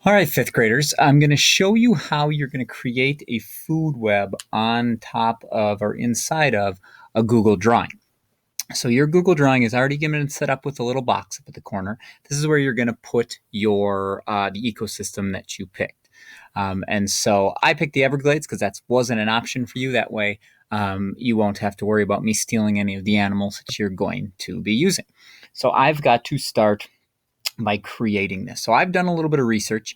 All right, fifth graders, I'm going to show you how you're going to create a food web on top of or inside of a Google Drawing. So your Google Drawing is already given and set up with a little box up at the corner. This is where you're going to put your the ecosystem that you picked. And so I picked the Everglades because that wasn't an option for you. That way you won't have to worry about me stealing any of the animals that you're going to be using. So I've got to start by creating this. So I've done a little bit of research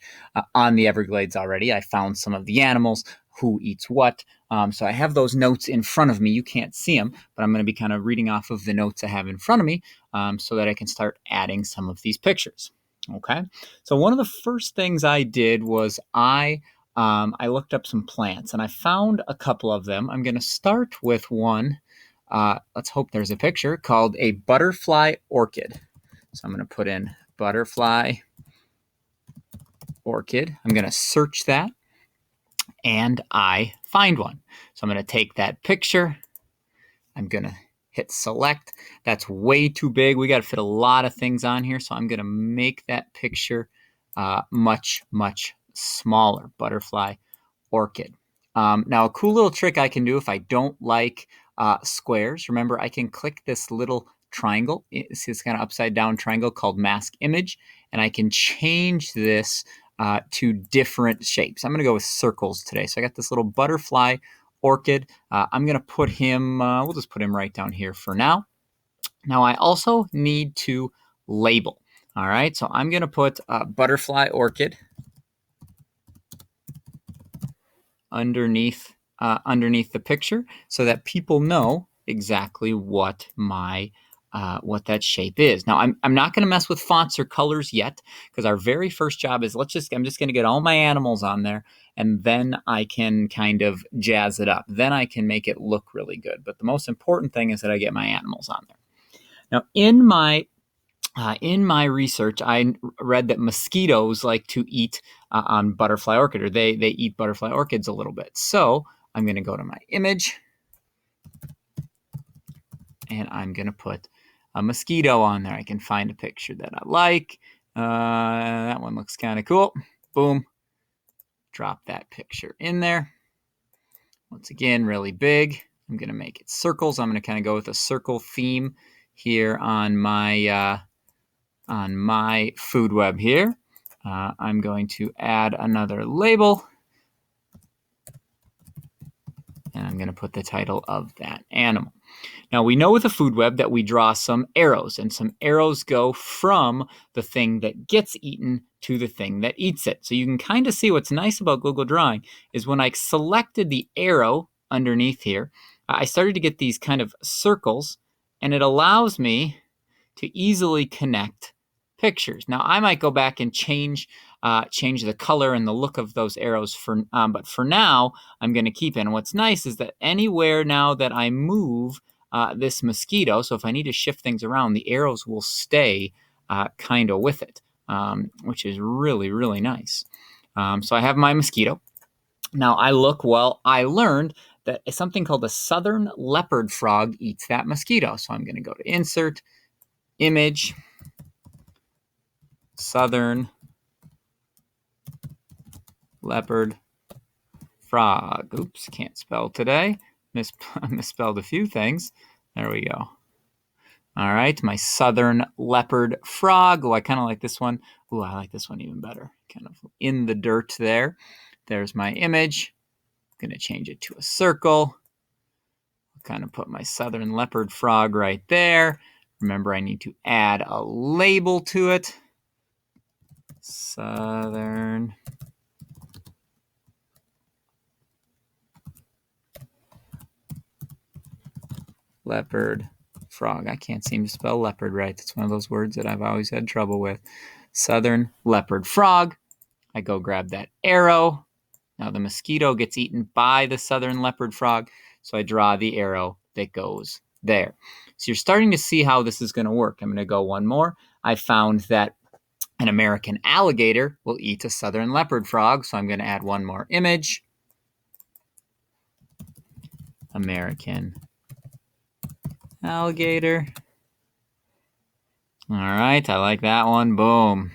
on the Everglades already. I found some of the animals, who eats what. So I have those notes in front of me. You can't see them, but I'm going to be kind of reading off of the notes I have in front of me so that I can start adding some of these pictures. Okay. So one of the first things I did was I looked up some plants and I found a couple of them. I'm going to start with one. Let's hope there's a picture called a butterfly orchid. So I'm going to put in butterfly orchid. I'm going to search that and I find one. So I'm going to take that picture. I'm going to hit select. That's way too big. We got to fit a lot of things on here. So I'm going to make that picture much, much smaller. Butterfly orchid. Now, a cool little trick I can do if I don't like squares. Remember, I can click this little triangle. See this kind of upside down triangle called mask image, and I can change this to different shapes. I'm going to go with circles today. So I got this little butterfly orchid. I'm going to put him, we'll just put him right down here for now. Now I also need to label. All right, so I'm going to put butterfly orchid underneath the picture so that people know exactly what what that shape is. Now I'm not going to mess with fonts or colors yet because our very first job is I'm just going to get all my animals on there and then I can kind of jazz it up. Then I can make it look really good. But the most important thing is that I get my animals on there. Now in my research, I read that mosquitoes like to eat on butterfly orchid, or they eat butterfly orchids a little bit. So I'm going to go to my image, and I'm going to put a mosquito on there. I can find a picture that I like. That one looks kind of cool. Boom. Drop that picture in there. Once again, really big. I'm going to make it circles. I'm going to kind of go with a circle theme here on my food web here. I'm going to add another label, and I'm going to put the title of that animal. Now, we know with a food web that we draw some arrows, and some arrows go from the thing that gets eaten to the thing that eats it. So you can kind of see what's nice about Google Drawing is when I selected the arrow underneath here, I started to get these kind of circles, and it allows me to easily connect pictures. Now, I might go back and change the color and the look of those arrows but for now, I'm going to keep it. And what's nice is that anywhere now that I move this mosquito, so if I need to shift things around, the arrows will stay kind of with it, which is really, really nice. So I have my mosquito. Now I learned that something called a southern leopard frog eats that mosquito. So I'm going to go to insert, image, southern leopard frog. Oops, can't spell today. Misspelled a few things. There we go. All right, my southern leopard frog. Oh, I kind of like this one. Oh, I like this one even better. Kind of in the dirt there. There's my image. I'm going to change it to a circle. Kind of put my southern leopard frog right there. Remember, I need to add a label to it. Southern leopard frog. I can't seem to spell leopard right. That's one of those words that I've always had trouble with. Southern leopard frog. I go grab that arrow. Now the mosquito gets eaten by the southern leopard frog, so I draw the arrow that goes there. So you're starting to see how this is going to work. I'm going to go one more. I found that an American alligator will eat a southern leopard frog, so I'm going to add one more image. American alligator. All right, I like that one. Boom.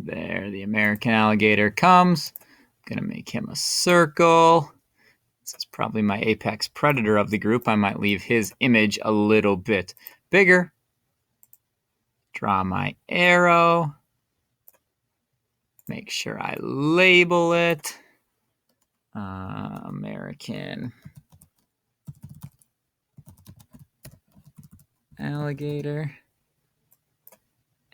There, the American alligator comes. I'm going to make him a circle. This is probably my apex predator of the group. I might leave his image a little bit bigger. Draw my arrow. Make sure I label it. American alligator.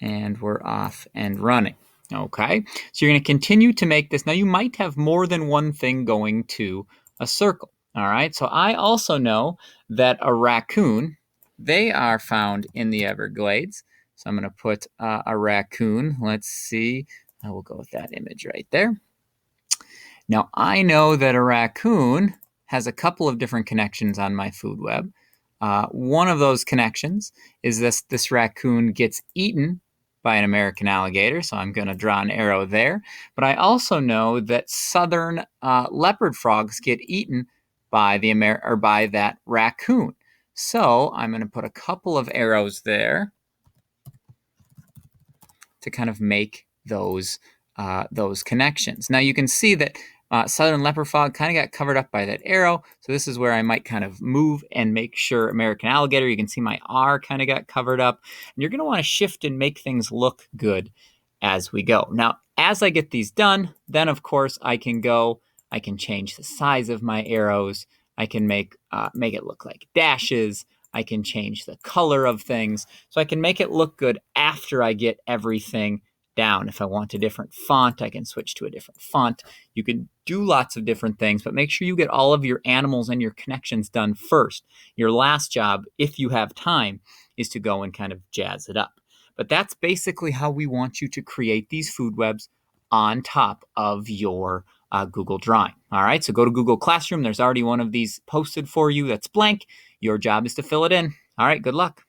And we're off and running. Okay, so you're going to continue to make this. Now, you might have more than one thing going to a circle. All right, so I also know that a raccoon, they are found in the Everglades. So I'm going to put a raccoon. Let's see. I will go with that image right there. Now, I know that a raccoon has a couple of different connections on my food web. One of those connections is this raccoon gets eaten by an American alligator, so I'm going to draw an arrow there. But I also know that southern leopard frogs get eaten by by that raccoon. So I'm going to put a couple of arrows there to kind of make those connections. Now you can see that southern leopard frog kind of got covered up by that arrow. So this is where I might kind of move and make sure American alligator, you can see my R kind of got covered up. And you're going to want to shift and make things look good as we go. Now, as I get these done, then of course I can change the size of my arrows. I can make it look like dashes. I can change the color of things. So I can make it look good after I get everything down. If I want a different font, I can switch to a different font. You can do lots of different things, but make sure you get all of your animals and your connections done first. Your last job, if you have time, is to go and kind of jazz it up. But that's basically how we want you to create these food webs on top of your Google Drawing. All right, so go to Google Classroom. There's already one of these posted for you that's blank. Your job is to fill it in. All right, good luck.